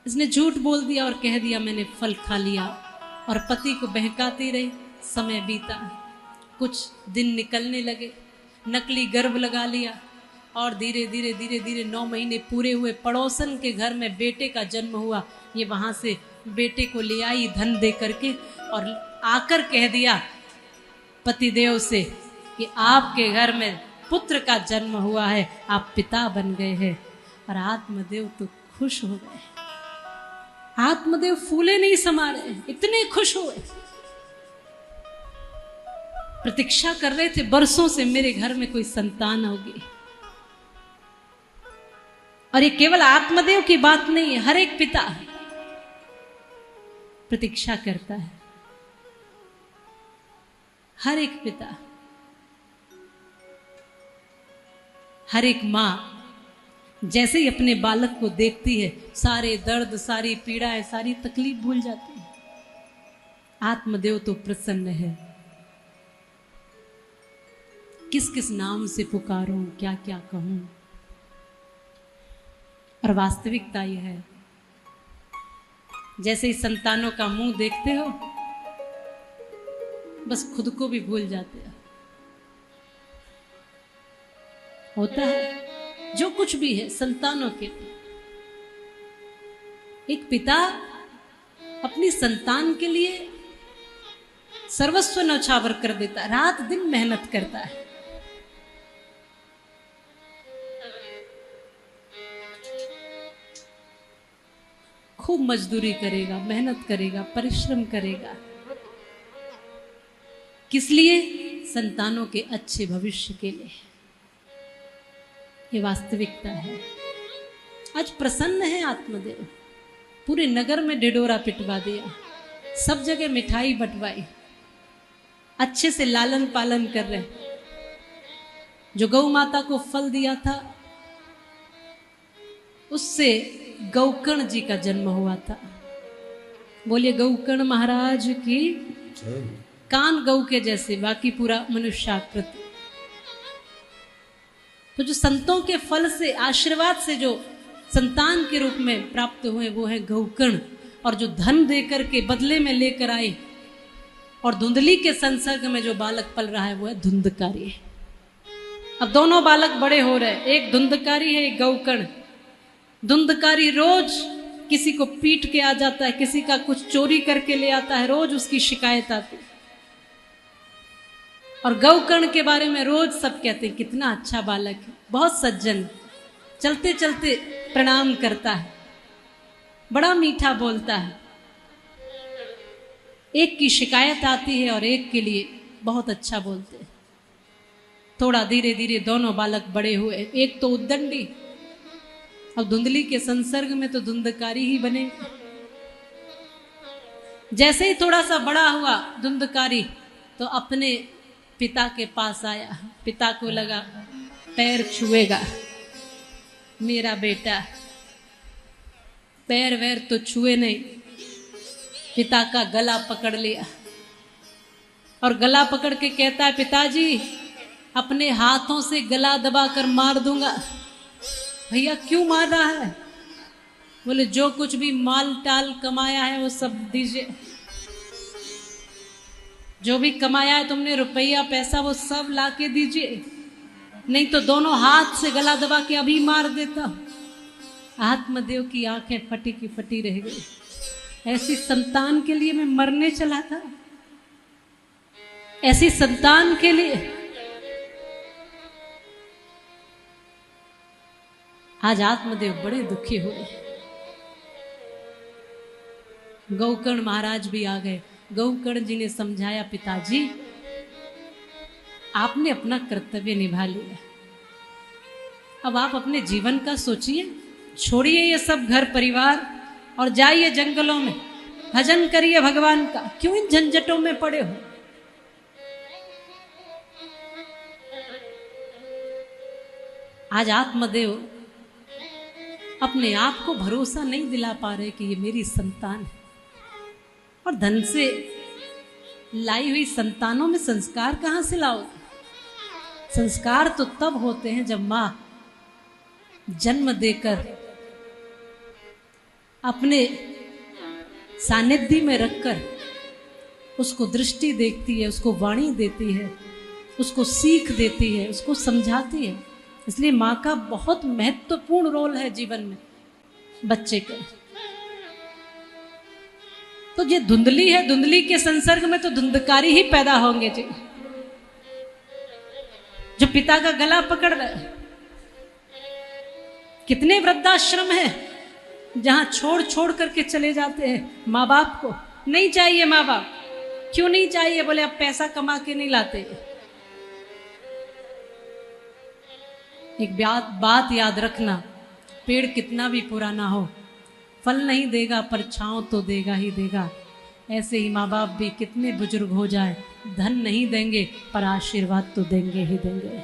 इसने झूठ बोल दिया और कह दिया मैंने फल खा लिया, और पति को बहकाती रही। समय बीता, कुछ दिन निकलने लगे, नकली गर्भ लगा लिया और धीरे धीरे धीरे धीरे 9 महीने पूरे हुए। पड़ोसन के घर में बेटे का जन्म हुआ। ये वहां से बेटे को ले आई धन दे करके, और आकर कह दिया पतिदेव से कि आपके घर में पुत्र का जन्म हुआ है, आप पिता बन गए हैं। और आत्मदेव तो खुश हो गए। आत्मदेव फूले नहीं समा रहे, इतने खुश हुए। प्रतीक्षा कर रहे थे बरसों से, मेरे घर में कोई संतान होगी। और ये केवल आत्मदेव की बात नहीं है, हर एक पिता प्रतीक्षा करता है। हर एक पिता, हर एक मां जैसे ही अपने बालक को देखती है, सारे दर्द, सारी पीड़ाएं, सारी तकलीफ भूल जाती है। आत्मदेव तो प्रसन्न है। किस किस नाम से पुकारूं, क्या क्या कहूं। और वास्तविकता यह है, जैसे ही संतानों का मुंह देखते हो, बस खुद को भी भूल जाते हो। होता है जो कुछ भी है संतानों के लिए। एक पिता अपनी संतान के लिए सर्वस्व न्यौछावर कर देता है, रात दिन मेहनत करता है। खूब मजदूरी करेगा, मेहनत करेगा, परिश्रम करेगा। किस लिए? संतानों के अच्छे भविष्य के लिए। ये वास्तविकता है। आज प्रसन्न है आत्मदेव। पूरे नगर में ढिढोरा पिटवा दिया, सब जगह मिठाई बंटवाई, अच्छे से लालन पालन कर रहे। जो गौ माता को फल दिया था, उससे गौकर्ण जी का जन्म हुआ था। बोलिए गौकर्ण महाराज की। कान गौ के जैसे, बाकी पूरा मनुष्याकृति। तो जो संतों के फल से, आशीर्वाद से जो संतान के रूप में प्राप्त हुए, वो है गौकर्ण। और जो धन देकर के बदले में लेकर आए, और धुंधली के संसर्ग में जो बालक पल रहा है, वो है धुंधकारी। अब दोनों बालक बड़े हो रहे, एक धुंधकारी है, एक गौकर्ण। धुंधकारी रोज किसी को पीट के आ जाता है, किसी का कुछ चोरी करके ले आता है, रोज उसकी शिकायत आती है। और गौकर्ण के बारे में रोज सब कहते हैं कितना अच्छा बालक है, बहुत सज्जन, चलते चलते प्रणाम करता है, बड़ा मीठा बोलता है। एक की शिकायत आती है और एक के लिए बहुत अच्छा बोलते हैं। थोड़ा धीरे धीरे दोनों बालक बड़े हुए। एक तो उद्दंडी, अब धुंधली के संसर्ग में तो धुंधकारी ही बने। जैसे ही थोड़ा सा बड़ा हुआ धुंधकारी, तो अपने पिता के पास आया। पिता को लगा पैर छुएगा मेरा बेटा, पैर वैर तो छुए नहीं। पिता का गला पकड़ लिया और गला पकड़ के कहता है, पिताजी अपने हाथों से गला दबाकर मार दूंगा। भैया क्यों मार रहा है? बोले जो कुछ भी माल टाल कमाया है वो सब दीजिए, जो भी कमाया है तुमने रुपया पैसा वो सब लाके दीजिए, नहीं तो दोनों हाथ से गला दबा के अभी मार देता। आत्मदेव की आंखें फटी की फटी रह गई। ऐसी संतान के लिए मैं मरने चला था, ऐसी संतान के लिए। आज आत्मदेव बड़े दुखी हुए। गौकर्ण महाराज भी आ गए। गौकर्ण जी ने समझाया, पिताजी आपने अपना कर्तव्य निभा लिया, अब आप अपने जीवन का सोचिए, छोड़िए ये सब घर परिवार और जाइए जंगलों में, भजन करिए भगवान का। क्यों इन झंझटों में पड़े हो? आज आत्मदेव अपने आप को भरोसा नहीं दिला पा रहे कि ये मेरी संतान है। और धन से लाई हुई संतानों में संस्कार कहां से लाओ? संस्कार तो तब होते हैं जब मां जन्म देकर अपने सानिध्य में रखकर उसको दृष्टि देखती है, उसको वाणी देती है, उसको सीख देती है, उसको समझाती है। इसलिए माँ का बहुत महत्वपूर्ण रोल है जीवन में बच्चे का। तो ये धुंधली है, धुंधली के संसर्ग में तो धुंधकारी ही पैदा होंगे जी। जो पिता का गला पकड़ रहे, कितने वृद्धाश्रम है जहां छोड़ छोड़ करके चले जाते हैं माँ बाप को। नहीं चाहिए माँ बाप, क्यों नहीं चाहिए? बोले अब पैसा कमा के नहीं लाते। एक बात याद रखना, पेड़ कितना भी पुराना हो, फल नहीं देगा पर छांव तो देगा ही देगा। ऐसे ही माँ बाप भी कितने बुजुर्ग हो जाए, धन नहीं देंगे पर आशीर्वाद तो देंगे ही देंगे।